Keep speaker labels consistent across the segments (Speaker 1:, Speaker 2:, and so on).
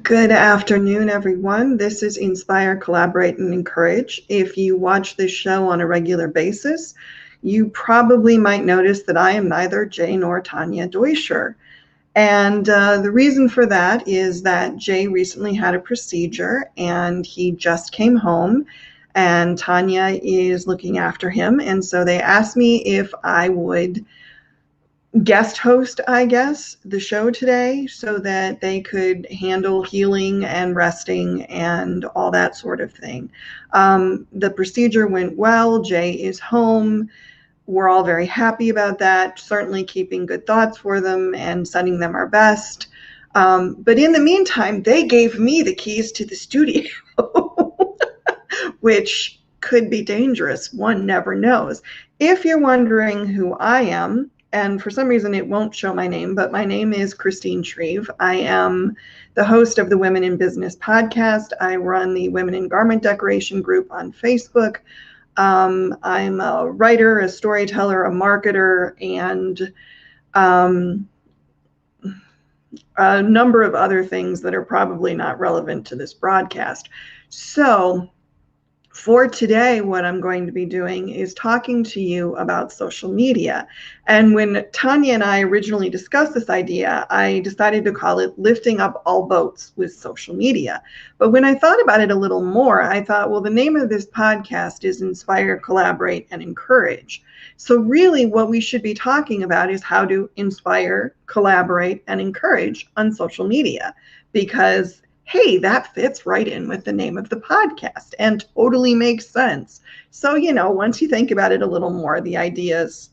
Speaker 1: Good afternoon, everyone. This is Inspire, Collaborate, and Encourage. If you watch this show on a regular basis, you probably might notice that I am neither Jay nor Tanya Deutscher. And the reason for that is that Jay recently had a procedure and he just came home, and Tanya is looking after him. And so they asked me if I would guest host, I guess, the show today so that they could handle healing and resting and all that sort of thing. The procedure went well. Jay is home. We're all very happy about that, certainly keeping good thoughts for them and sending them our best. But in the meantime, they gave me the keys to the studio, which could be dangerous. One never knows. If you're wondering who I am, and for some reason it won't show my name, but my name is Kristine Shreve. I am the host of the Women in Business podcast. I run the Women in Garment Decoration group on Facebook. I'm a writer, a storyteller, a marketer, and a number of other things that are probably not relevant to this broadcast. So for today, what I'm going to be doing is talking to you about social media. And when Tanya and I originally discussed this idea, I decided to call it Lifting Up All Boats with Social Media. But when I thought about it a little more, I thought, well, the name of this podcast is Inspire, Collaborate, and Encourage. So really what we should be talking about is how to inspire, collaborate, and encourage on social media, because hey, that fits right in with the name of the podcast and totally makes sense. So, once you think about it a little more, the ideas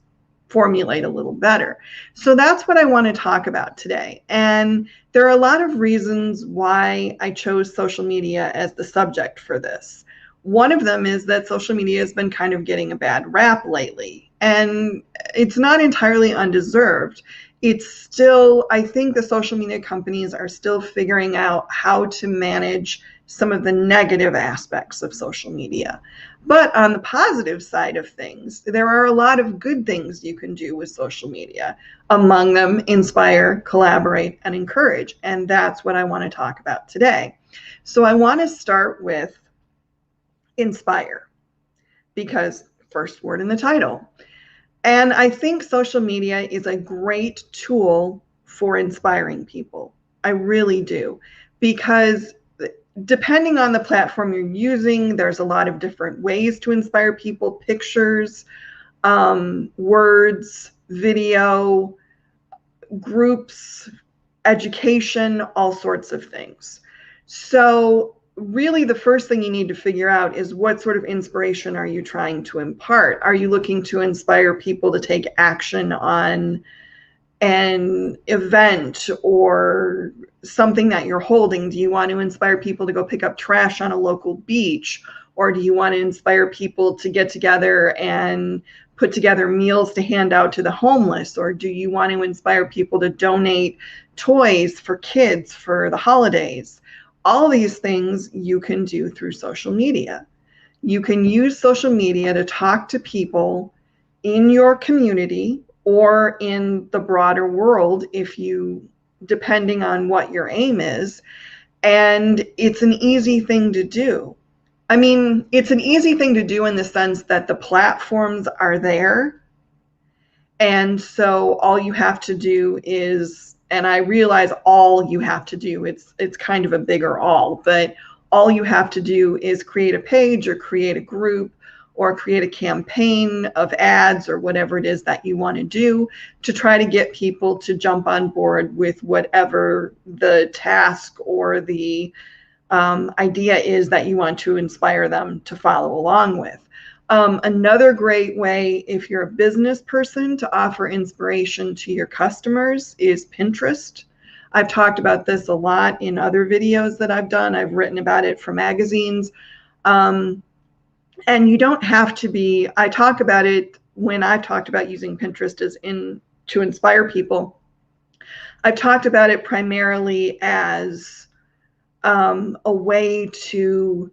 Speaker 1: formulate a little better. So that's what I want to talk about today. And there are a lot of reasons why I chose social media as the subject for this. One of them is that social media has been kind of getting a bad rap lately, and it's not entirely undeserved. It's still, I think the social media companies are still figuring out how to manage some of the negative aspects of social media. But on the positive side of things, there are a lot of good things you can do with social media. Among them, inspire, collaborate, and encourage. And that's what I want to talk about today. So I want to start with inspire, because first word in the title. And I think social media is a great tool for inspiring people. I really do, because depending on the platform you're using, there's a lot of different ways to inspire people: pictures, words, video, groups, education, all sorts of things. So really the first thing you need to figure out is what sort of inspiration are you trying to impart? Are you looking to inspire people to take action on an event or something that you're holding? Do you want to inspire people to go pick up trash on a local beach? Or do you want to inspire people to get together and put together meals to hand out to the homeless? Or do you want to inspire people to donate toys for kids for the holidays? All these things you can do through social media. You can use social media to talk to people in your community or in the broader world, depending on what your aim is. And it's an easy thing to do. I mean, it's an easy thing to do in the sense that the platforms are there. And so all you have to do is, and I realize all you have to do, it's kind of a bigger all, but all you have to do is create a page or create a group or create a campaign of ads or whatever it is that you want to do to try to get people to jump on board with whatever the task or the idea is that you want to inspire them to follow along with. Another great way, if you're a business person, to offer inspiration to your customers is Pinterest. I've talked about this a lot in other videos that I've done. I've written about it for magazines. And you don't have to be, I talk about it when I've talked about using Pinterest to inspire people. I've talked about it primarily as a way to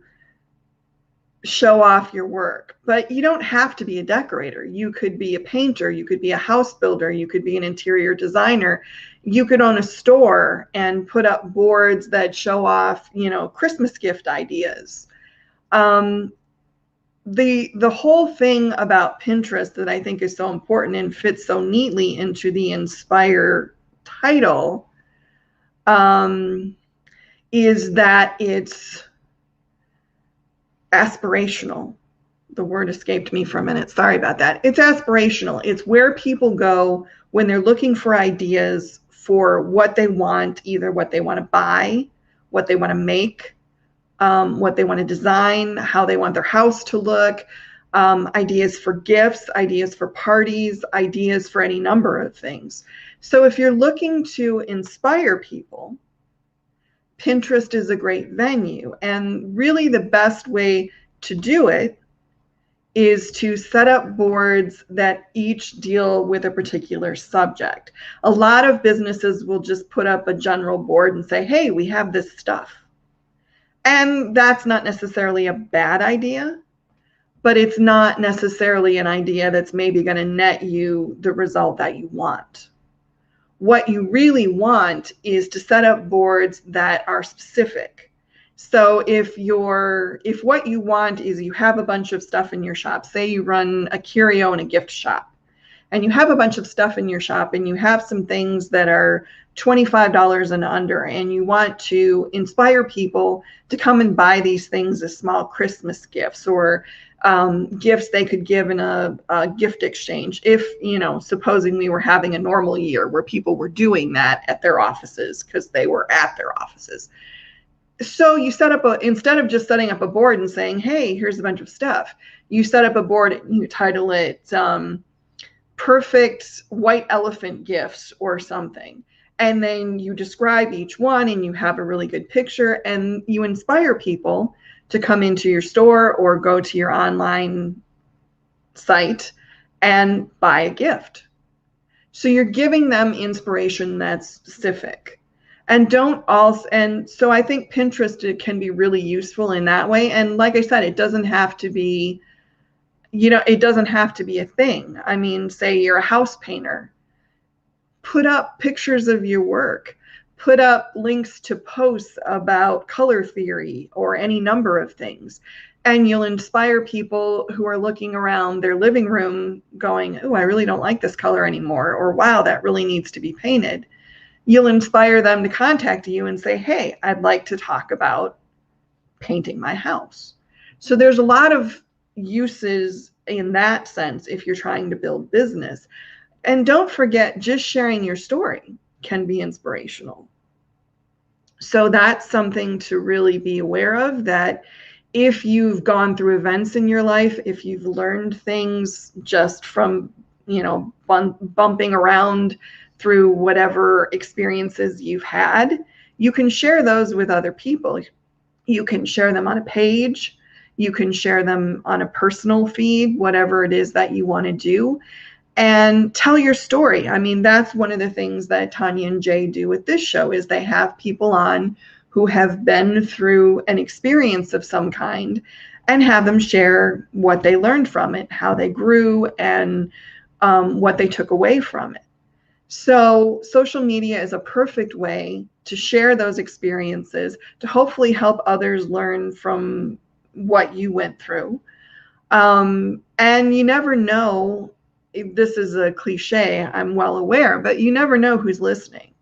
Speaker 1: show off your work. But you don't have to be a decorator. You could be a painter, you could be a house builder, you could be an interior designer. You could own a store and put up boards that show off, Christmas gift ideas. The whole thing about Pinterest that I think is so important and fits so neatly into the Inspire title, is that it's aspirational. The word escaped me for a minute. Sorry about that. It's aspirational. It's where people go when they're looking for ideas for what they want, either what they want to buy, what they want to make, what they want to design, how they want their house to look, ideas for gifts, ideas for parties, ideas for any number of things. So if you're looking to inspire people, Pinterest is a great venue. And really the best way to do it is to set up boards that each deal with a particular subject. A lot of businesses will just put up a general board and say, hey, we have this stuff. And that's not necessarily a bad idea, but it's not necessarily an idea that's maybe going to net you the result that you want. What you really want is to set up boards that are specific. So if what you want is you have a bunch of stuff in your shop, say you run a curio and a gift shop, and you have a bunch of stuff in your shop and you have some things that are $25 and under, and you want to inspire people to come and buy these things as small Christmas gifts or gifts they could give in a gift exchange. If, supposing we were having a normal year where people were doing that at their offices because they were at their offices. So you set up instead of just setting up a board and saying, hey, here's a bunch of stuff, you set up a board and you title it Perfect White Elephant Gifts or something. And then you describe each one and you have a really good picture and you inspire people to come into your store or go to your online site and buy a gift. So you're giving them inspiration that's specific. And so I think Pinterest can be really useful in that way. And like I said, it doesn't have to be, it doesn't have to be a thing. I mean, say you're a house painter, put up pictures of your work, put up links to posts about color theory or any number of things. And you'll inspire people who are looking around their living room going, oh, I really don't like this color anymore. Or, wow, that really needs to be painted. You'll inspire them to contact you and say, hey, I'd like to talk about painting my house. So there's a lot of uses in that sense if you're trying to build business. And don't forget, just sharing your story can be inspirational. So that's something to really be aware of, that if you've gone through events in your life, if you've learned things just from, bumping around through whatever experiences you've had, you can share those with other people. You can share them on a page. You can share them on a personal feed, whatever it is that you want to do, and tell your story. I mean, that's one of the things that Tanya and Jay do with this show, is they have people on who have been through an experience of some kind and have them share what they learned from it, how they grew, and what they took away from it. So social media is a perfect way to share those experiences, to hopefully help others learn from what you went through. And you never know, this is a cliche, I'm well aware, but you never know who's listening.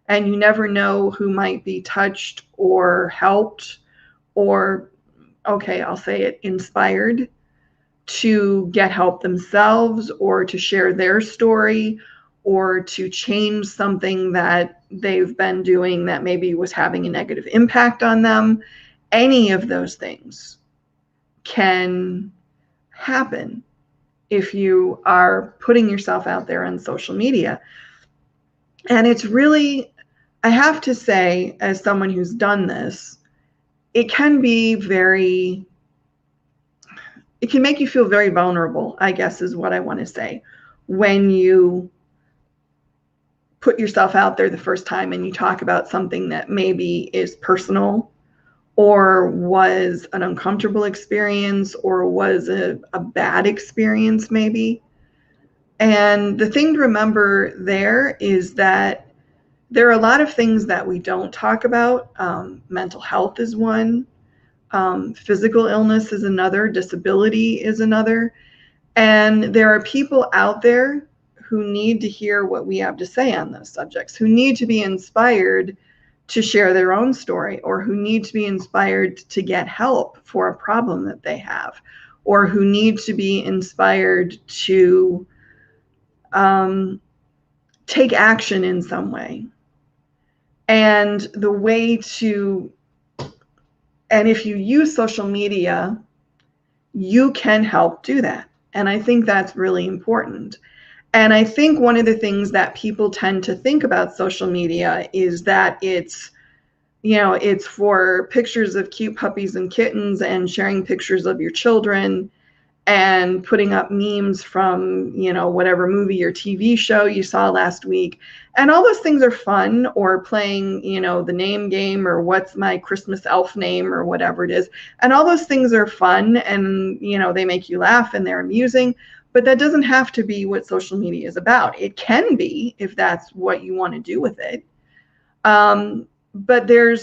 Speaker 1: And you never know who might be touched or helped or, okay, I'll say it, inspired to get help themselves or to share their story or to change something that they've been doing that maybe was having a negative impact on them. Any of those things can happen if you are putting yourself out there on social media. And it's really, I have to say, as someone who's done this, it can be it can make you feel very vulnerable, I guess is what I want to say, when you put yourself out there the first time and you talk about something that maybe is personal or was an uncomfortable experience, or was a bad experience maybe. And the thing to remember there is that there are a lot of things that we don't talk about. Mental health is one. Physical illness is another. Disability is another. And there are people out there who need to hear what we have to say on those subjects, who need to be inspired to share their own story, or who need to be inspired to get help for a problem that they have, or who need to be inspired to take action in some way. And the way to, and if you use social media, you can help do that. And I think that's really important. And I think one of the things that people tend to think about social media is that it's, you know, it's for pictures of cute puppies and kittens and sharing pictures of your children and putting up memes from, you know, whatever movie or TV show you saw last week. And all those things are fun, or playing, you know, the name game, or what's my Christmas elf name, or whatever it is. And all those things are fun, and, you know, they make you laugh and they're amusing, but that doesn't have to be what social media is about. It can be, if that's what you want to do with it. But there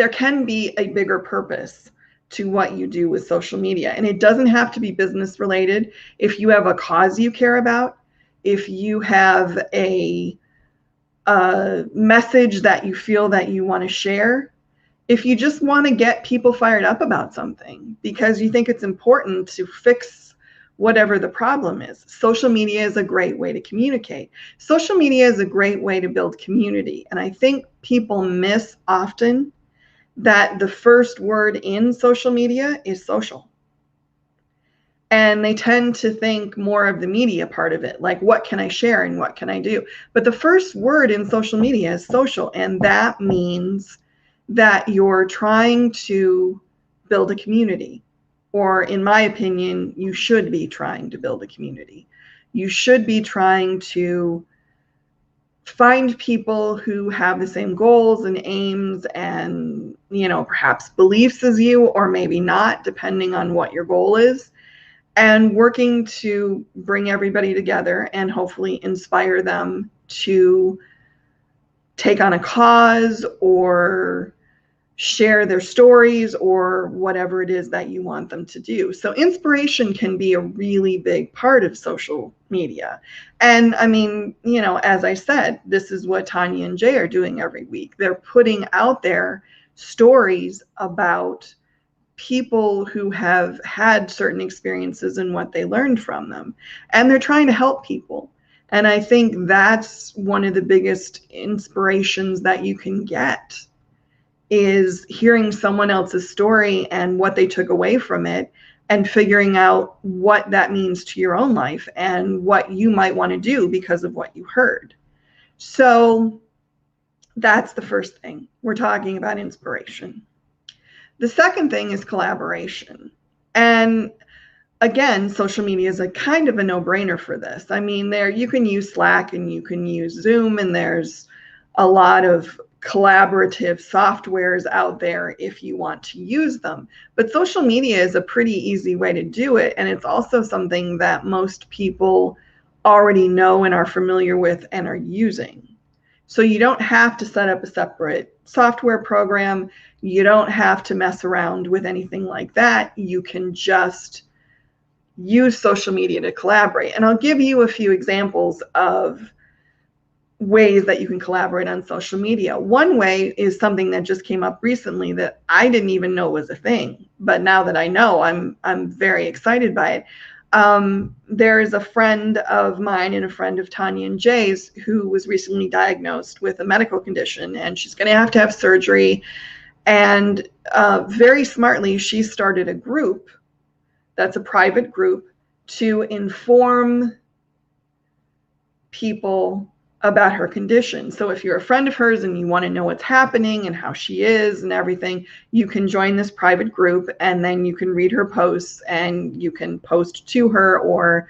Speaker 1: can be a bigger purpose to what you do with social media. And it doesn't have to be business related. If you have a cause you care about, if you have a message that you feel that you want to share, if you just want to get people fired up about something because you think it's important to fix whatever the problem is, social media is a great way to communicate. Social media is a great way to build community. And I think people miss often that the first word in social media is social. And they tend to think more of the media part of it, like what can I share and what can I do? But the first word in social media is social, and that means that you're trying to build a community. Or in my opinion, you should be trying to build a community. You should be trying to find people who have the same goals and aims and, you know, perhaps beliefs as you, or maybe not, depending on what your goal is, and working to bring everybody together and hopefully inspire them to take on a cause or share their stories or whatever it is that you want them to do. So inspiration can be a really big part of social media. And I mean, you know, as I said, this is what Tanya and Jay are doing every week. They're putting out there stories about people who have had certain experiences and what they learned from them. And they're trying to help people. And I think that's one of the biggest inspirations that you can get, is hearing someone else's story and what they took away from it, and figuring out what that means to your own life and what you might want to do because of what you heard. So that's the first thing. We're talking about inspiration. The second thing is collaboration. And again, social media is a kind of a no-brainer for this. I mean, there you can use Slack and you can use Zoom, and there's a lot of collaborative softwares out there if you want to use them. But social media is a pretty easy way to do it. And it's also something that most people already know and are familiar with and are using. So you don't have to set up a separate software program. You don't have to mess around with anything like that. You can just use social media to collaborate. And I'll give you a few examples of ways that you can collaborate on social media. One way is something that just came up recently that I didn't even know was a thing, but now that I know, I'm very excited by it. There is a friend of mine and a friend of Tanya and Jay's who was recently diagnosed with a medical condition, and she's going to have surgery. And very smartly, she started a group that's a private group to inform people about her condition. So if you're a friend of hers and you want to know what's happening and how she is and everything, you can join this private group, and then you can read her posts and you can post to her, or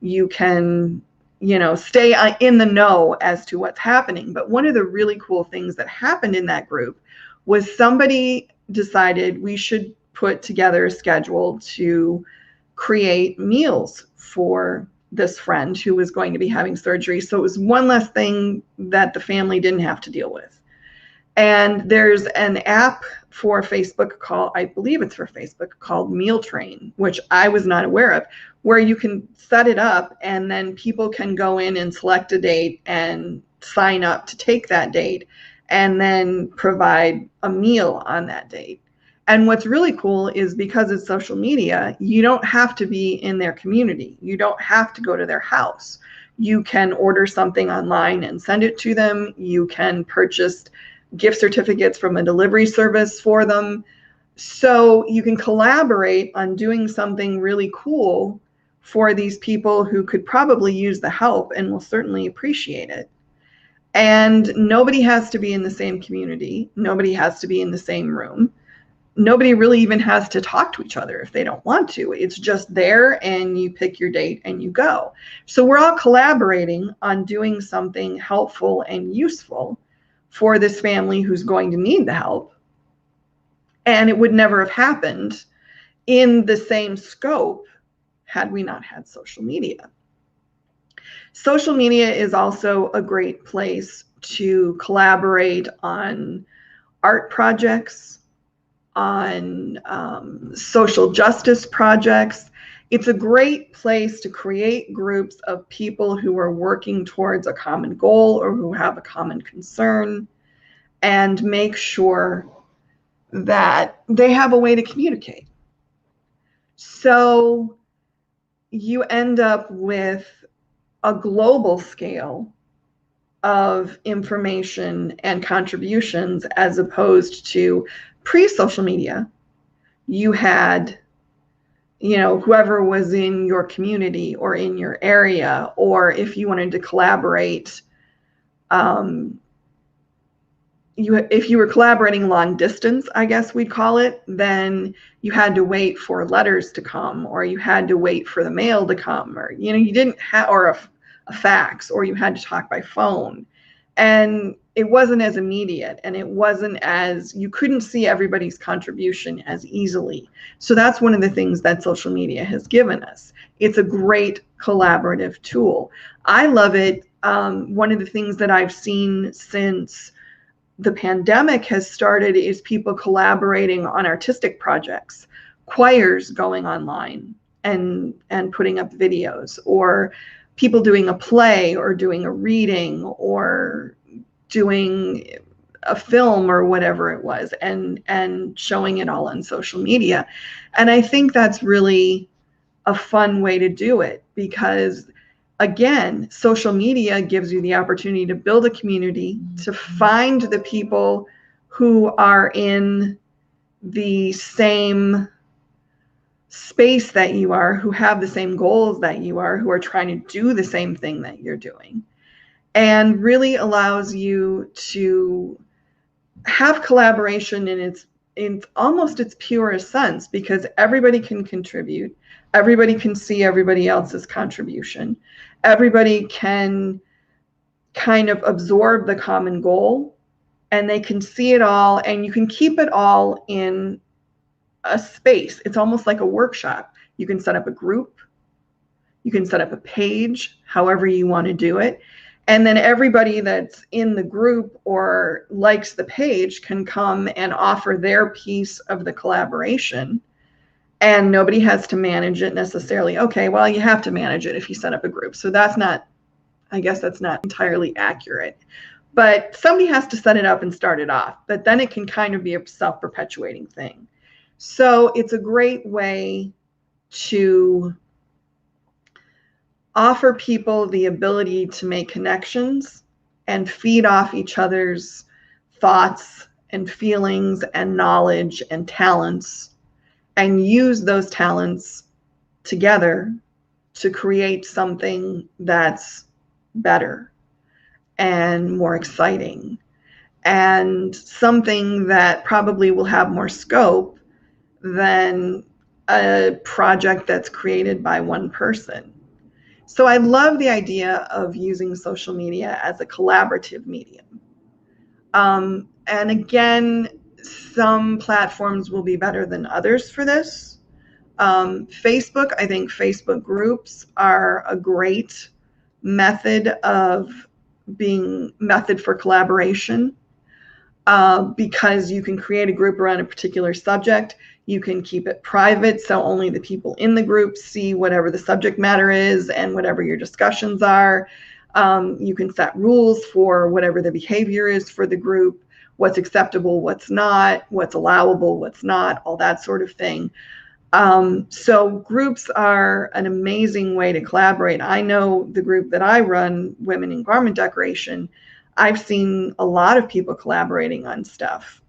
Speaker 1: you can, you know, stay in the know as to what's happening. But one of the really cool things that happened in that group was somebody decided we should put together a schedule to create meals for this friend who was going to be having surgery. So it was one less thing that the family didn't have to deal with. And there's an app for Facebook called, I believe it's for Facebook, called Meal Train, which I was not aware of, where you can set it up and then people can go in and select a date and sign up to take that date and then provide a meal on that date. And what's really cool is because it's social media, you don't have to be in their community. You don't have to go to their house. You can order something online and send it to them. You can purchase gift certificates from a delivery service for them. So you can collaborate on doing something really cool for these people who could probably use the help and will certainly appreciate it. And nobody has to be in the same community. Nobody has to be in the same room. Nobody really even has to talk to each other if they don't want to. It's just there and you pick your date and you go. So we're all collaborating on doing something helpful and useful for this family who's going to need the help. And it would never have happened in the same scope had we not had social media. Social media is also a great place to collaborate on art projects, on social justice projects. It's a great place to create groups of people who are working towards a common goal or who have a common concern, and make sure that they have a way to communicate. So you end up with a global scale of information and contributions, as opposed to pre-social media. You had, whoever was in your community or in your area, or if you wanted to collaborate, if you were collaborating long distance, I guess we'd call it, then you had to wait for letters to come, or you had to wait for the mail to come, or, you didn't have, or a fax, or you had to talk by phone. And it wasn't as immediate, and it wasn't as, you couldn't see everybody's contribution as easily. So that's one of the things that social media has given us. It's a great collaborative tool. I love it. One of the things that I've seen since the pandemic has started is people collaborating on artistic projects, choirs going online and putting up videos, or people doing a play or doing a reading or doing a film or whatever it was, and showing it all on social media. And I think that's really a fun way to do it, because again, social media gives you the opportunity to build a community, to find the people who are in the same space that you are, who have the same goals that you are, who are trying to do the same thing that you're doing, and really allows you to have collaboration in almost its purest sense, because everybody can contribute. Everybody can see everybody else's contribution. Everybody can kind of absorb the common goal, and they can see it all, and you can keep it all in a space. It's almost like a workshop. You can set up a group. You can set up a page, however you want to do it. And then everybody that's in the group or likes the page can come and offer their piece of the collaboration. And nobody has to manage it necessarily. Okay, well, you have to manage it if you set up a group. So that's not, I guess that's not entirely accurate. But somebody has to set it up and start it off. But then it can kind of be a self-perpetuating thing. So it's a great way to offer people the ability to make connections and feed off each other's thoughts and feelings and knowledge and talents, and use those talents together to create something that's better and more exciting, and something that probably will have more scope than a project that's created by one person. So I love the idea of using social media as a collaborative medium. And again, some platforms will be better than others for this. Facebook, I think Facebook groups are a great method for collaboration, because you can create a group around a particular subject. You can keep it private, so only the people in the group see whatever the subject matter is and whatever your discussions are. You can set rules for whatever the behavior is for the group, what's acceptable, what's not, what's allowable, what's not, all that sort of thing. So groups are an amazing way to collaborate. I know the group that I run, Women in Garment Decoration, I've seen a lot of people collaborating on stuff,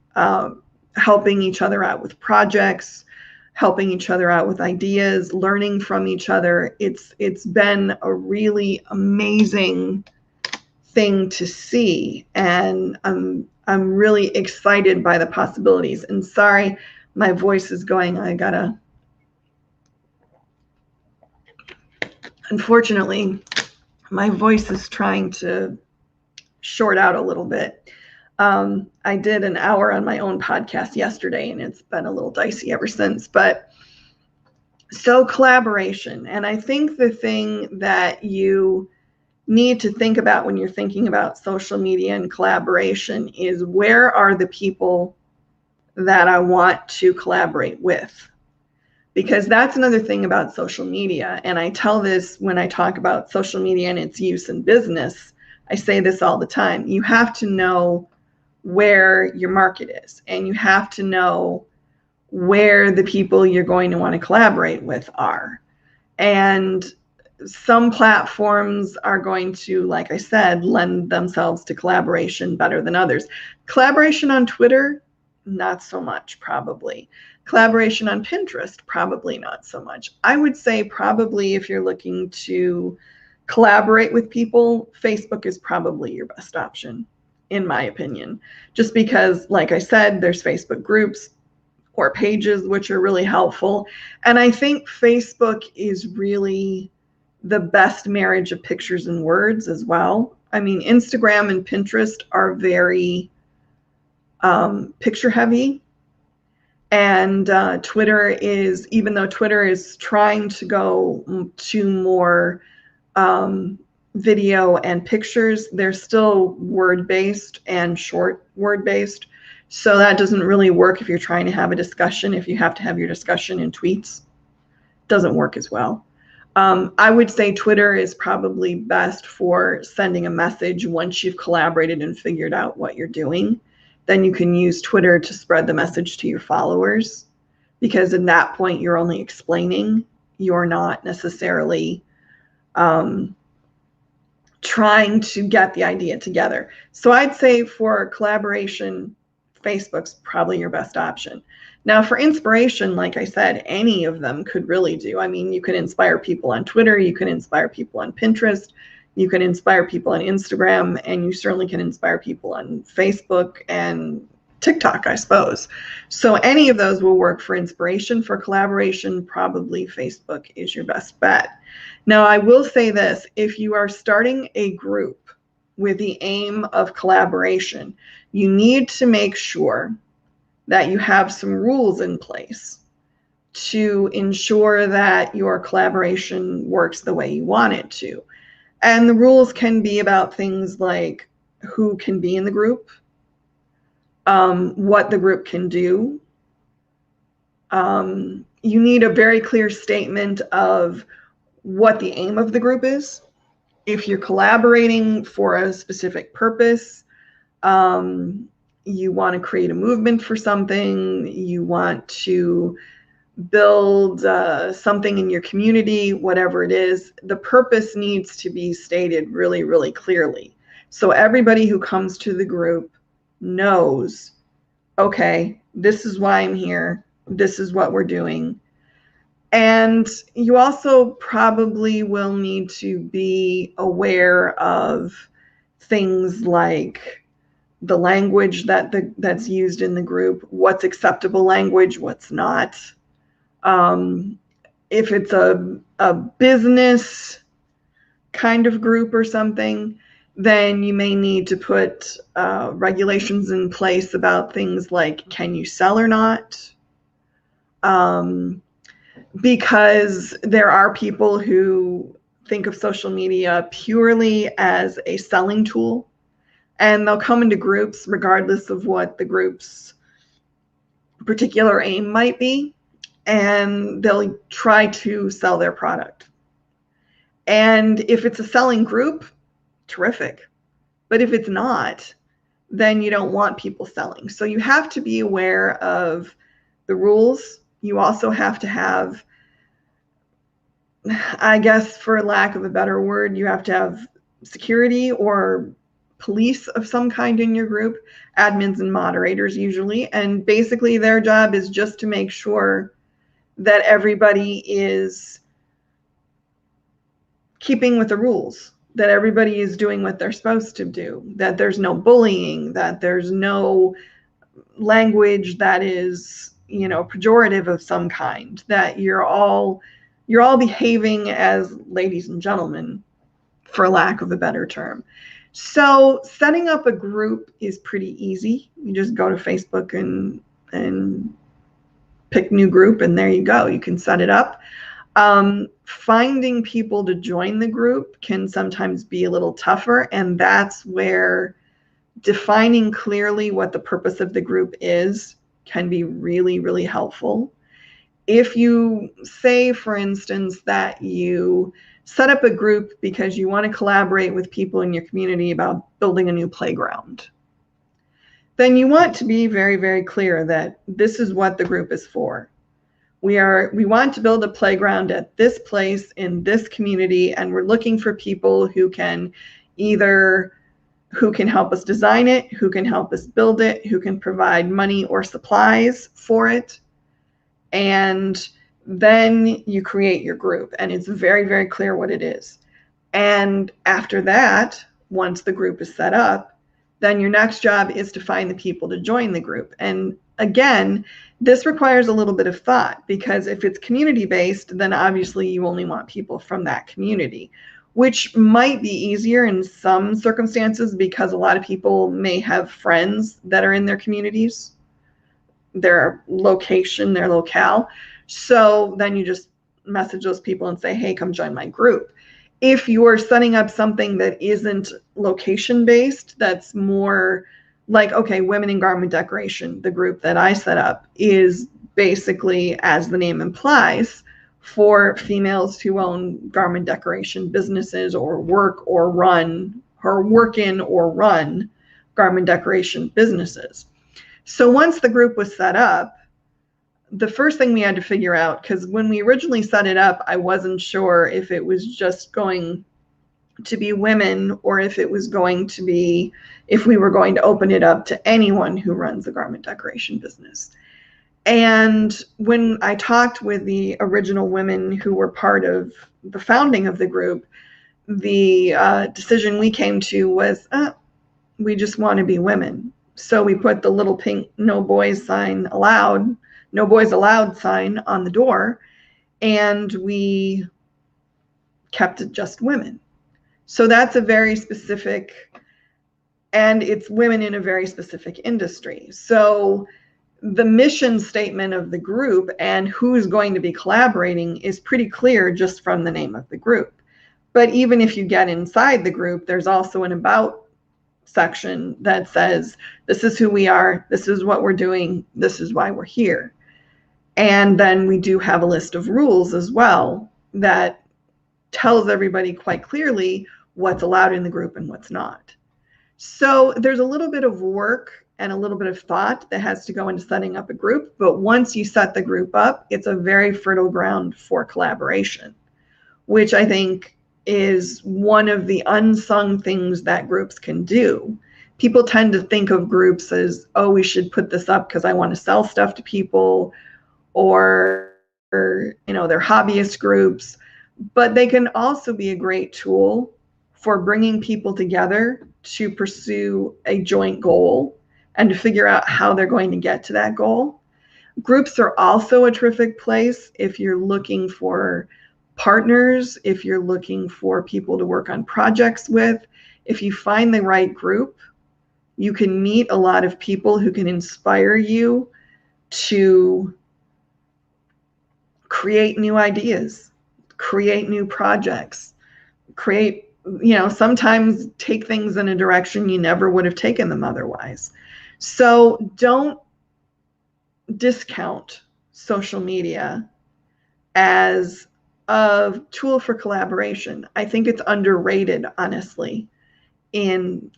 Speaker 1: helping each other out with projects, helping each other out with ideas, learning from each other. It's been a really amazing thing to see, and I'm really excited by the possibilities. And sorry, my voice is going. Unfortunately, my voice is trying to short out a little bit. I did an hour on my own podcast yesterday, and it's been a little dicey ever since. But so collaboration, and I think the thing that you need to think about when you're thinking about social media and collaboration is, where are the people that I want to collaborate with? Because that's another thing about social media. And I tell this when I talk about social media and its use in business. I say this all the time. You have to know where your market is, and you have to know where the people you're going to want to collaborate with are. And some platforms are going to, like I said, lend themselves to collaboration better than others. Collaboration on Twitter, not so much, probably. Collaboration on Pinterest, probably not so much. I would say probably if you're looking to collaborate with people, Facebook is probably your best option, in my opinion. Just because, like I said, there's Facebook groups or pages, which are really helpful. And I think Facebook is really the best marriage of pictures and words as well. I mean, Instagram and Pinterest are very picture heavy. And Twitter is, even though Twitter is trying to go to more video and pictures, they're still word-based and short word-based. So that doesn't really work if you're trying to have a discussion. If you have to have your discussion in tweets, it doesn't work as well. I would say Twitter is probably best for sending a message once you've collaborated and figured out what you're doing. Then you can use Twitter to spread the message to your followers, because at that point you're only explaining. You're not necessarily trying to get the idea together. So I'd say for collaboration, Facebook's probably your best option. Now for inspiration, like I said, any of them could really do. I mean, you can inspire people on Twitter, you can inspire people on Pinterest, you can inspire people on Instagram, and you certainly can inspire people on Facebook and TikTok, I suppose. So any of those will work for inspiration. For collaboration, probably Facebook is your best bet. Now, I will say this, if you are starting a group with the aim of collaboration, you need to make sure that you have some rules in place to ensure that your collaboration works the way you want it to. And the rules can be about things like who can be in the group, what the group can do. You need a very clear statement of what the aim of the group is. If you're collaborating for a specific purpose, you want to create a movement for something, you want to build something in your community, whatever it is, the purpose needs to be stated really, really clearly. So everybody who comes to the group knows, okay, this is why I'm here, this is what we're doing. And you also probably will need to be aware of things like the language that's used in the group, what's acceptable language, what's not. If it's a business kind of group or something, then you may need to put regulations in place about things like, can you sell or not? Because there are people who think of social media purely as a selling tool, and they'll come into groups regardless of what the group's particular aim might be, and they'll try to sell their product. And if it's a selling group, terrific. But if it's not, then you don't want people selling. So you have to be aware of the rules. You also have to have, I guess for lack of a better word, you have to have security or police of some kind in your group, admins and moderators usually. And basically their job is just to make sure that everybody is keeping with the rules, that everybody is doing what they're supposed to do, that there's no bullying, that there's no language that is, you know, pejorative of some kind, that you're all behaving as ladies and gentlemen, for lack of a better term. So setting up a group is pretty easy. You just go to Facebook and pick new group, and there you go. You can set it up. Finding people to join the group can sometimes be a little tougher, and that's where defining clearly what the purpose of the group is can be really, really helpful. If you say, for instance, that you set up a group because you want to collaborate with people in your community about building a new playground, then you want to be very, very clear that this is what the group is for. We want to build a playground at this place in this community, and we're looking for people who can help us design it, who can help us build it, who can provide money or supplies for it. And then you create your group, and it's very, very clear what it is. And after that, once the group is set up, then your next job is to find the people to join the group. And again, this requires a little bit of thought, because if it's community-based, then obviously you only want people from that community, which might be easier in some circumstances because a lot of people may have friends that are in their communities, their location, their locale. So then you just message those people and say, hey, come join my group. If you're setting up something that isn't location-based, that's more like, okay, Women in Garment Decoration, the group that I set up, is basically, as the name implies, for females who own garment decoration businesses or work in or run garment decoration businesses. So once the group was set up, the first thing we had to figure out, because when we originally set it up, I wasn't sure if it was just going to be women or if we were going to open it up to anyone who runs a garment decoration business. And when I talked with the original women who were part of the founding of the group, the decision we came to was, we just want to be women. So we put the little pink no boys allowed sign on the door, and we kept it just women. So that's a very specific, and it's women in a very specific industry. So the mission statement of the group and who's going to be collaborating is pretty clear just from the name of the group. But even if you get inside the group, there's also an about section that says, this is who we are, this is what we're doing, this is why we're here. And then we do have a list of rules as well that tells everybody quite clearly what's allowed in the group and what's not. So there's a little bit of work and a little bit of thought that has to go into setting up a group. But once you set the group up, it's a very fertile ground for collaboration, which I think is one of the unsung things that groups can do. People tend to think of groups as, oh, we should put this up because I want to sell stuff to people, or they're hobbyist groups. But they can also be a great tool for bringing people together to pursue a joint goal and to figure out how they're going to get to that goal. Groups are also a terrific place if you're looking for partners, if you're looking for people to work on projects with, if you find the right group, you can meet a lot of people who can inspire you to create new ideas, create new projects, create, sometimes take things in a direction you never would have taken them otherwise. So don't discount social media as a tool for collaboration. I think it's underrated, honestly, in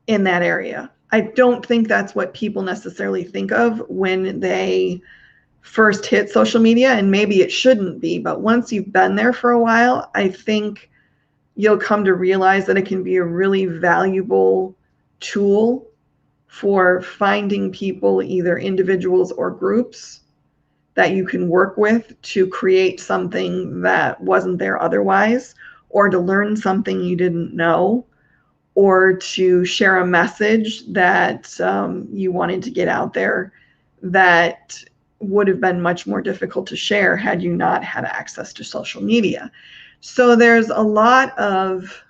Speaker 1: that area. I don't think that's what people necessarily think of when they first hit social media, and maybe it shouldn't be, but once you've been there for a while, I think you'll come to realize that it can be a really valuable tool for finding people, either individuals or groups, that you can work with to create something that wasn't there otherwise, or to learn something you didn't know, or to share a message that you wanted to get out there that would have been much more difficult to share had you not had access to social media. So there's a lot of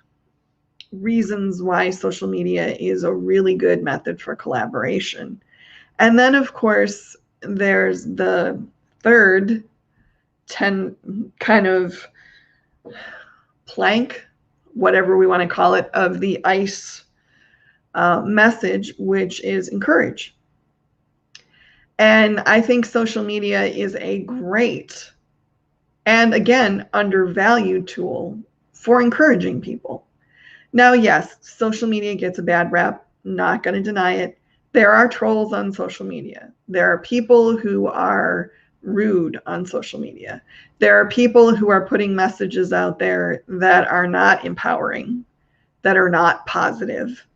Speaker 1: reasons why social media is a really good method for collaboration. And then, of course, there's the third kind of plank, whatever we want to call it, of the I.C.E message, which is encourage. And I think social media is a great, and again, undervalued tool for encouraging people. Now, yes, social media gets a bad rep, not going to deny it. There are trolls on social media. There are people who are rude on social media. There are people who are putting messages out there that are not empowering, that are not positive,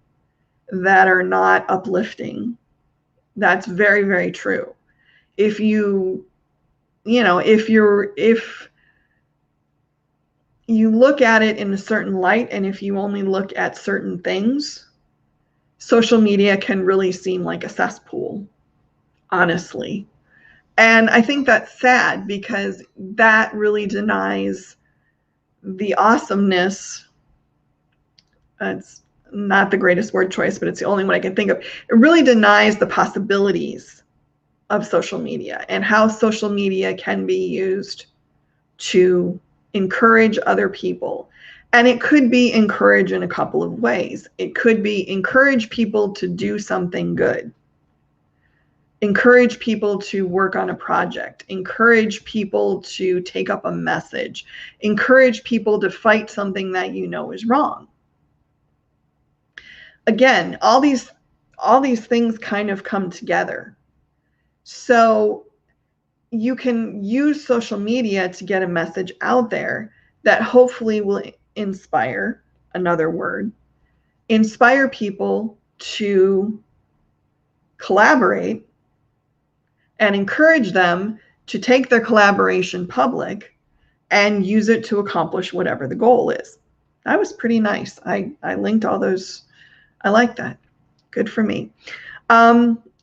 Speaker 1: that are not uplifting. That's very, very true. If you look at it in a certain light, and if you only look at certain things, social media can really seem like a cesspool, honestly. And I think that's sad, because that really denies the awesomeness. It's not the greatest word choice, but it's the only one I can think of. It really denies the possibilities of social media and how social media can be used to encourage other people. And it could be encourage in a couple of ways. It could be encourage people to do something good, encourage people to work on a project, encourage people to take up a message, encourage people to fight something that you know is wrong. Again, all these things kind of come together. So you can use social media to get a message out there that hopefully will inspire, another word, inspire people to collaborate, and encourage them to take their collaboration public and use it to accomplish whatever the goal is. That was pretty nice. I linked all those. I like that. Good for me.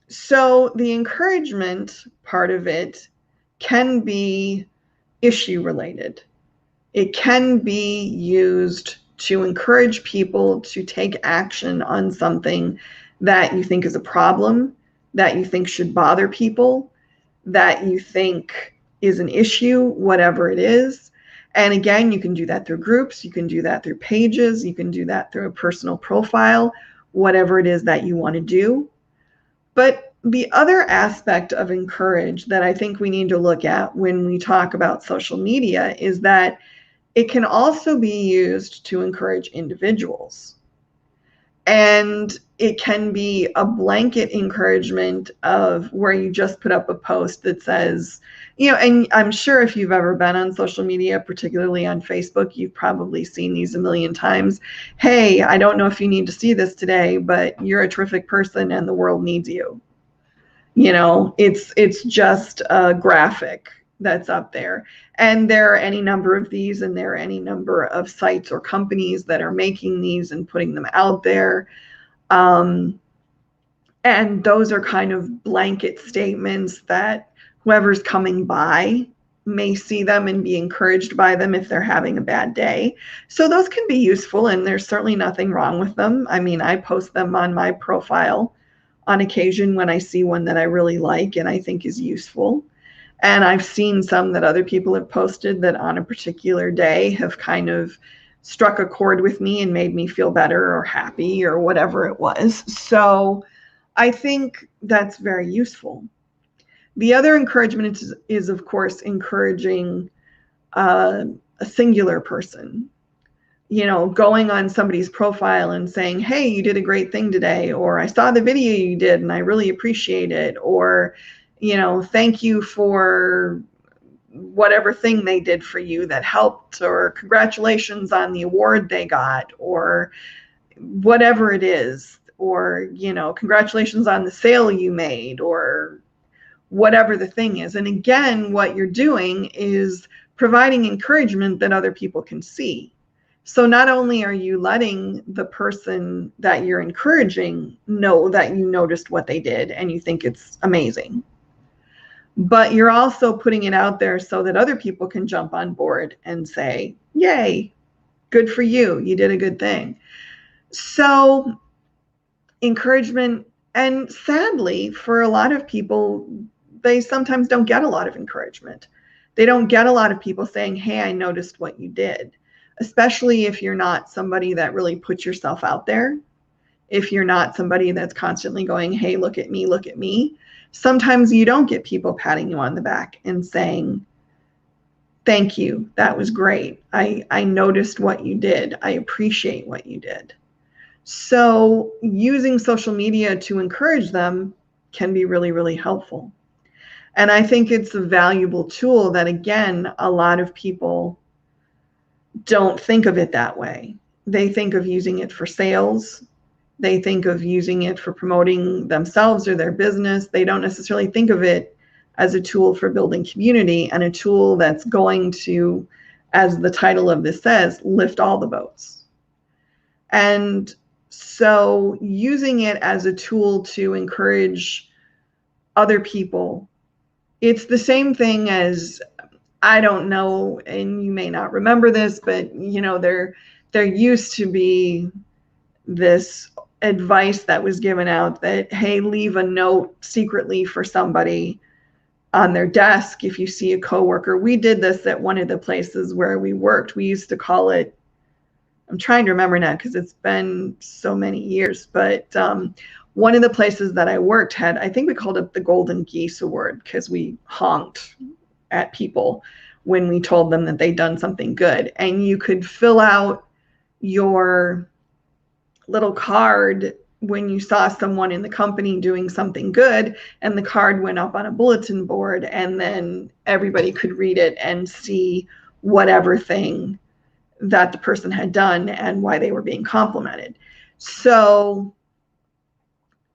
Speaker 1: So the encouragement part of it can be issue related. It can be used to encourage people to take action on something that you think is a problem, that you think should bother people, that you think is an issue, whatever it is. And again, you can do that through groups, you can do that through pages, you can do that through a personal profile, whatever it is that you want to do. But the other aspect of encourage that I think we need to look at when we talk about social media is that it can also be used to encourage individuals. And it can be a blanket encouragement of where you just put up a post that says, and I'm sure if you've ever been on social media, particularly on Facebook, you've probably seen these a million times. Hey, I don't know if you need to see this today, but you're a terrific person and the world needs you. It's just a graphic that's up there. And there are any number of these, and there are any number of sites or companies that are making these and putting them out there. And those are kind of blanket statements that whoever's coming by may see them and be encouraged by them if they're having a bad day. So those can be useful, and there's certainly nothing wrong with them. I mean, I post them on my profile on occasion when I see one that I really like and I think is useful. And I've seen some that other people have posted that on a particular day have kind of struck a chord with me and made me feel better or happy or whatever it was. So I think that's very useful. The other encouragement is of course, encouraging a singular person. You know, going on somebody's profile and saying, hey, you did a great thing today, or I saw the video you did and I really appreciate it, or, you know, thank you for whatever thing they did for you that helped, or congratulations on the award they got, or whatever it is, or, you know, congratulations on the sale you made, or whatever the thing is. And again, what you're doing is providing encouragement that other people can see. So not only are you letting the person that you're encouraging know that you noticed what they did and you think it's amazing, but you're also putting it out there so that other people can jump on board and say, yay, good for you, you did a good thing. So encouragement, and sadly, for a lot of people, they sometimes don't get a lot of encouragement. They don't get a lot of people saying, hey, I noticed what you did. Especially if you're not somebody that really puts yourself out there. If you're not somebody that's constantly going, hey, look at me, look at me. Sometimes you don't get people patting you on the back and saying, thank you, that was great. I noticed what you did. I appreciate what you did. So using social media to encourage them can be really, really helpful. And I think it's a valuable tool that, again, a lot of people don't think of it that way. They think of using it for sales. They think of using it for promoting themselves or their business. They don't necessarily think of it as a tool for building community, and a tool that's going to, as the title of this says, lift all the boats. And so using it as a tool to encourage other people, it's the same thing as, I don't know, and you may not remember this, but you know, there used to be this advice that was given out that, hey, leave a note secretly for somebody on their desk if you see a coworker. We did this at one of the places where we worked. We used to call it, I'm trying to remember now because it's been so many years, but one of the places that I worked had, I think we called it the Golden Geese Award, because we honked at people when we told them that they'd done something good. And you could fill out your little card when you saw someone in the company doing something good, and the card went up on a bulletin board, and then everybody could read it and see whatever thing that the person had done and why they were being complimented. So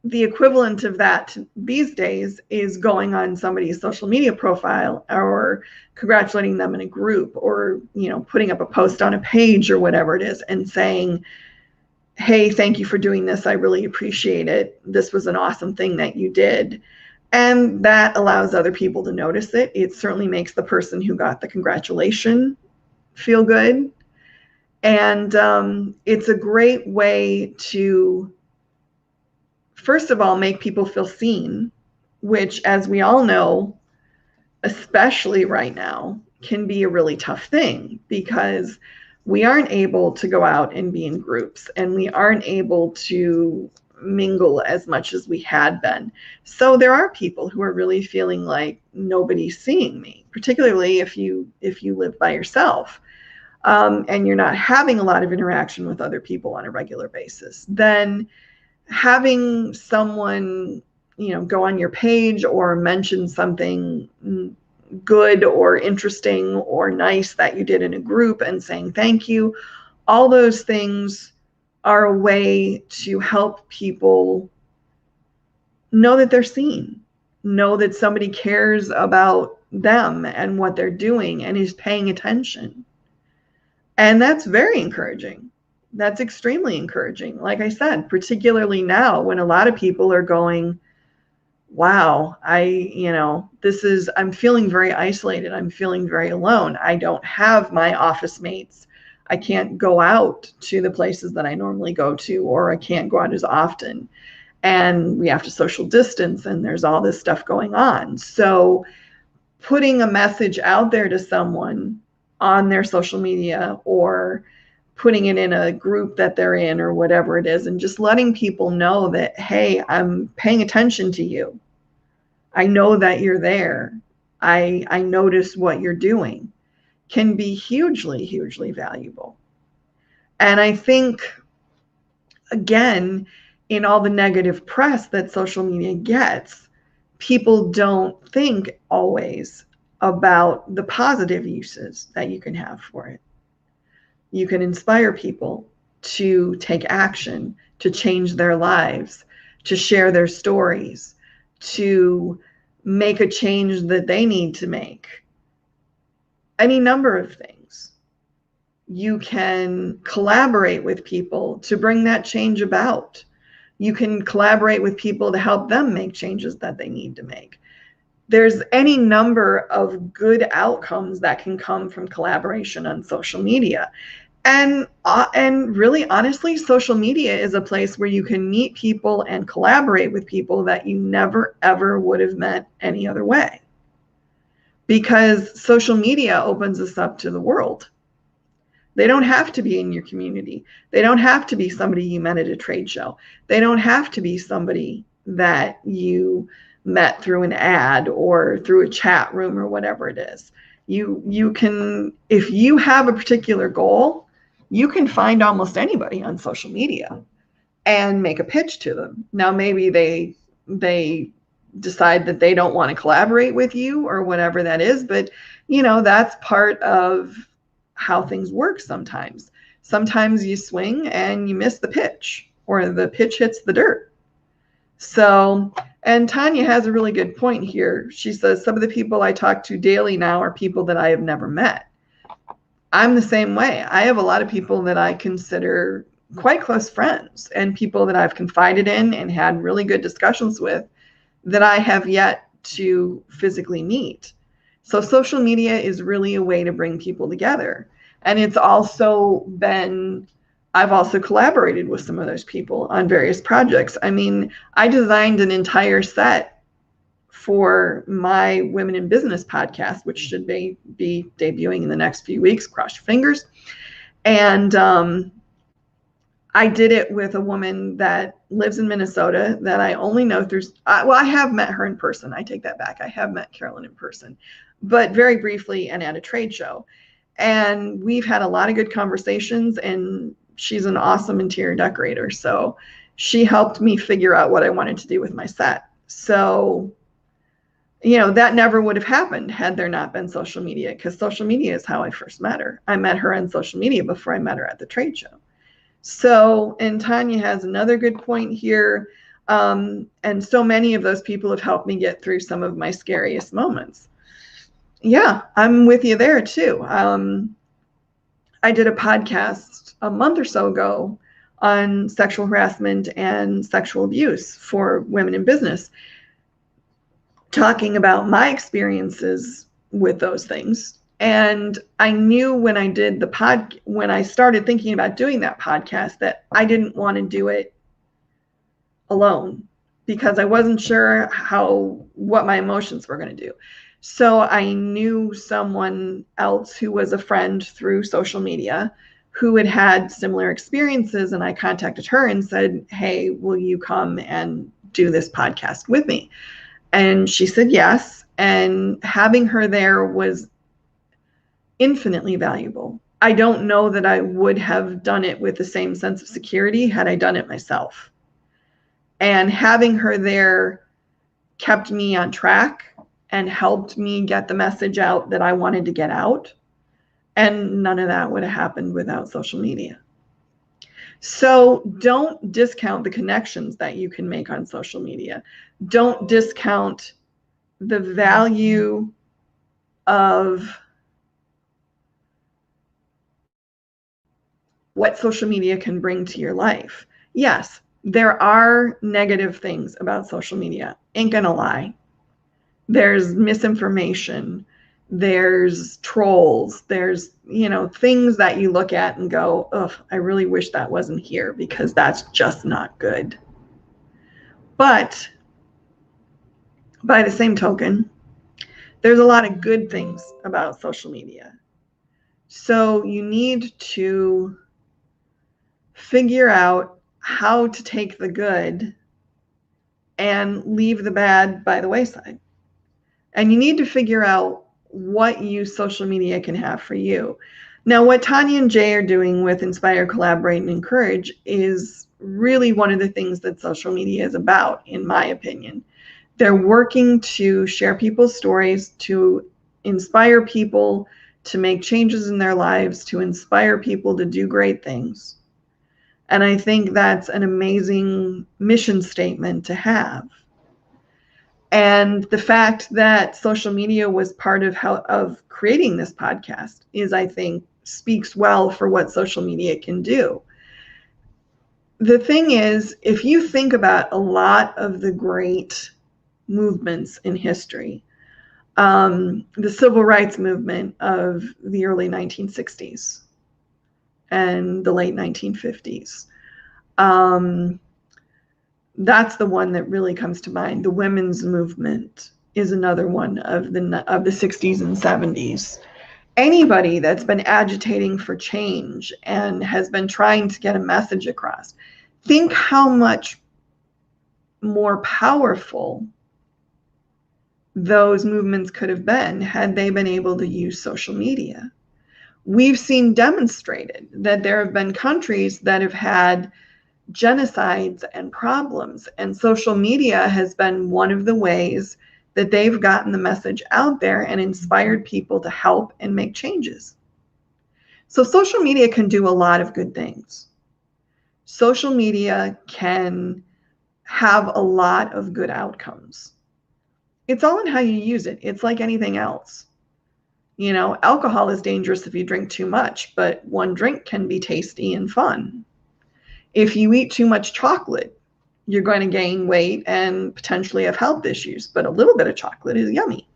Speaker 1: the equivalent of that these days is going on somebody's social media profile or congratulating them in a group, or, you know, putting up a post on a page or whatever it is and saying, hey, thank you for doing this. I really appreciate it. This was an awesome thing that you did. And that allows other people to notice it. It certainly makes the person who got the congratulation feel good. And it's a great way to, first of all, make people feel seen, which, as we all know, especially right now, can be a really tough thing, because we aren't able to go out and be in groups, and we aren't able to mingle as much as we had been. So there are people who are really feeling like nobody's seeing me, particularly if you live by yourself, and you're not having a lot of interaction with other people on a regular basis. Then having someone, you know, go on your page or mention something good or interesting or nice that you did in a group and saying thank you, all those things are a way to help people know that they're seen, know that somebody cares about them and what they're doing and is paying attention. And that's very encouraging. That's extremely encouraging. Like I said, particularly now when a lot of people are going, wow, I'm feeling very isolated. I'm feeling very alone. I don't have my office mates. I can't go out to the places that I normally go to, or I can't go out as often. And we have to social distance, and there's all this stuff going on. So putting a message out there to someone on their social media, or putting it in a group that they're in, or whatever it is, and just letting people know that, hey, I'm paying attention to you. I know that you're there. I notice what you're doing, can be hugely, hugely valuable. And I think, again, in all the negative press that social media gets, people don't think always about the positive uses that you can have for it. You can inspire people to take action, to change their lives, to share their stories, to make a change that they need to make. Any number of things. You can collaborate with people to bring that change about. You can collaborate with people to help them make changes that they need to make. There's any number of good outcomes that can come from collaboration on social media. And really, honestly, social media is a place where you can meet people and collaborate with people that you never, ever would have met any other way. Because social media opens us up to the world. They don't have to be in your community. They don't have to be somebody you met at a trade show. They don't have to be somebody that you met through an ad or through a chat room or whatever it is. You can, if you have a particular goal, you can find almost anybody on social media and make a pitch to them. Now, maybe they decide that they don't want to collaborate with you or whatever that is, but that's part of how things work sometimes. Sometimes you swing and you miss the pitch, or the pitch hits the dirt. So, and Tanya has a really good point here. She says, some of the people I talk to daily now are people that I have never met. I'm the same way. I have a lot of people that I consider quite close friends, and people that I've confided in and had really good discussions with that I have yet to physically meet. So social media is really a way to bring people together. And it's also been, I've also collaborated with some of those people on various projects. I mean, I designed an entire set for my Women in Business podcast, which should be debuting in the next few weeks. Cross your fingers. And I did it with a woman that lives in Minnesota that I only know through, I have met her in person. I take that back. I have met Carolyn in person, but very briefly and at a trade show. And we've had a lot of good conversations, and she's an awesome interior decorator. So she helped me figure out what I wanted to do with my set. So, that never would have happened had there not been social media, because social media is how I first met her. I met her on social media before I met her at the trade show. So, and Tanya has another good point here. And so many of those people have helped me get through some of my scariest moments. Yeah, I'm with you there too. I did a podcast a month or so ago on sexual harassment and sexual abuse for women in business, talking about my experiences with those things. And I knew when I did when I started thinking about doing that podcast, that I didn't want to do it alone, because I wasn't sure what my emotions were going to do. So I knew someone else who was a friend through social media who had had similar experiences. And I contacted her and said, hey, will you come and do this podcast with me? And she said yes. And having her there was infinitely valuable. I don't know that I would have done it with the same sense of security had I done it myself. And having her there kept me on track and helped me get the message out that I wanted to get out. And none of that would have happened without social media. So don't discount the connections that you can make on social media. Don't discount the value of what social media can bring to your life. Yes, There are negative things about social media. Ain't gonna lie. There's misinformation. There's trolls. There's, things that you look at and go, ugh, I really wish that wasn't here because that's just not good. But by the same token, there's a lot of good things about social media. So you need to figure out how to take the good and leave the bad by the wayside. And you need to figure out what use social media can have for you. Now, what Tanya and Jay are doing with Inspire, Collaborate, and Encourage is really one of the things that social media is about, in my opinion. They're working to share people's stories, to inspire people to make changes in their lives, to inspire people to do great things. And I think that's an amazing mission statement to have. And the fact that social media was part of creating this podcast is, I think, speaks well for what social media can do. The thing is, if you think about a lot of the great movements in history, the civil rights movement of the early 1960s and the late 1950s, that's the one that really comes to mind. The women's movement is another one of the 60s and 70s. Anybody that's been agitating for change and has been trying to get a message across, think how much more powerful those movements could have been had they been able to use social media. We've seen demonstrated that there have been countries that have had genocides and problems, and social media has been one of the ways that they've gotten the message out there and inspired people to help and make changes. So social media can do a lot of good things. Social media can have a lot of good outcomes. It's all in how you use it. It's like anything else. Alcohol is dangerous if you drink too much, but one drink can be tasty and fun. If you eat too much chocolate, you're going to gain weight and potentially have health issues, but a little bit of chocolate is yummy.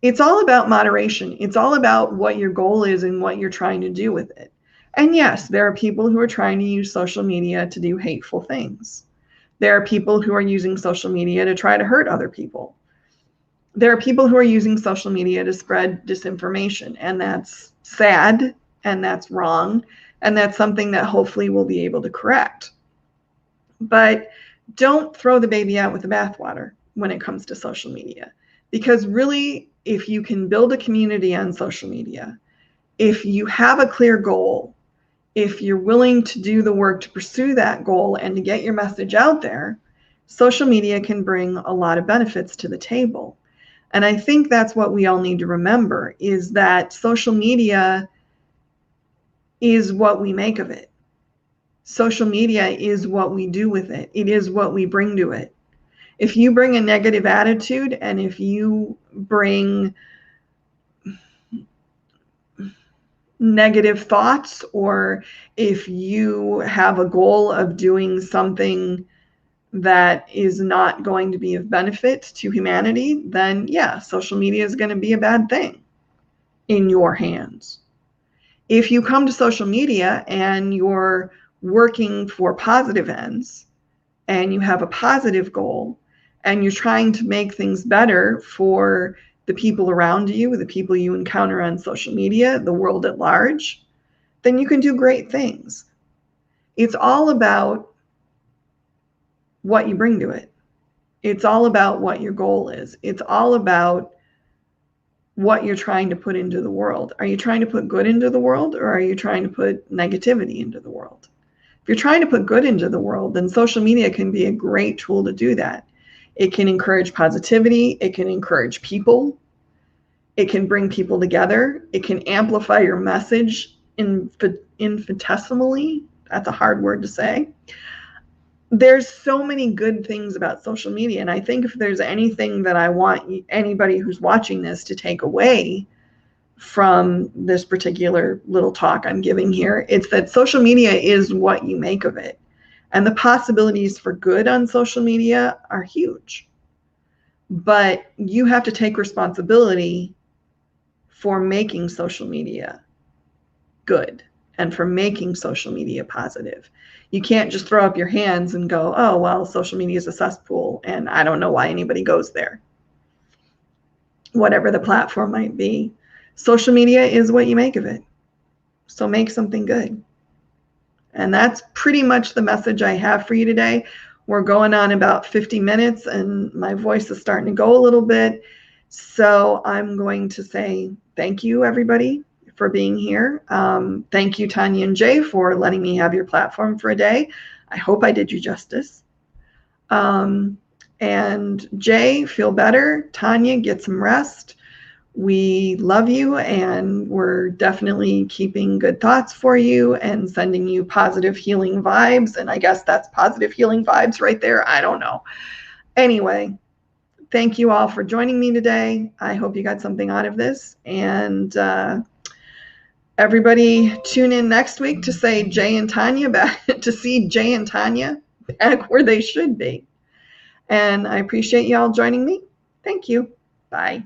Speaker 1: It's all about moderation. It's all about what your goal is and what you're trying to do with it. And yes, there are people who are trying to use social media to do hateful things. There are people who are using social media to try to hurt other people. There are people who are using social media to spread disinformation, and that's sad, and that's wrong, and that's something that hopefully we'll be able to correct. But don't throw the baby out with the bathwater when it comes to social media. Because really, if you can build a community on social media, if you have a clear goal, if you're willing to do the work to pursue that goal and to get your message out there, social media can bring a lot of benefits to the table. And I think that's what we all need to remember, is that social media is what we make of it. Social media is what we do with it. It is what we bring to it. If you bring a negative attitude, and if you bring negative thoughts, or if you have a goal of doing something that is not going to be of benefit to humanity, then yeah, social media is going to be a bad thing in your hands. If you come to social media and you're working for positive ends, and you have a positive goal, and you're trying to make things better for the people around you, the people you encounter on social media, the world at large, then you can do great things. It's all about what you bring to it. It's all about what your goal is. It's all about what you're trying to put into the world. Are you trying to put good into the world, or are you trying to put negativity into the world? If you're trying to put good into the world, then social media can be a great tool to do that. It can encourage positivity. It can encourage people. It can bring people together. It can amplify your message infinitesimally. That's a hard word to say. There's so many good things about social media. And I think if there's anything that I want anybody who's watching this to take away from this particular little talk I'm giving here, it's that social media is what you make of it. And the possibilities for good on social media are huge. But you have to take responsibility for making social media good and for making social media positive. You can't just throw up your hands and go, oh, well, social media is a cesspool and I don't know why anybody goes there. Whatever the platform might be, social media is what you make of it. So make something good. And that's pretty much the message I have for you today. We're going on about 50 minutes and my voice is starting to go a little bit. So I'm going to say thank you, everybody, for being here. Thank you, Tanya and Jay, for letting me have your platform for a day. I hope I did you justice. And Jay, feel better. Tanya, get some rest. We love you, and we're definitely keeping good thoughts for you and sending you positive healing vibes. And I guess that's positive healing vibes right there. I don't know. Anyway, thank you all for joining me today. I hope you got something out of this. And everybody tune in next week to say Jay and Tanya back, to see Jay and Tanya back where they should be. And I appreciate you all joining me. Thank you. Bye.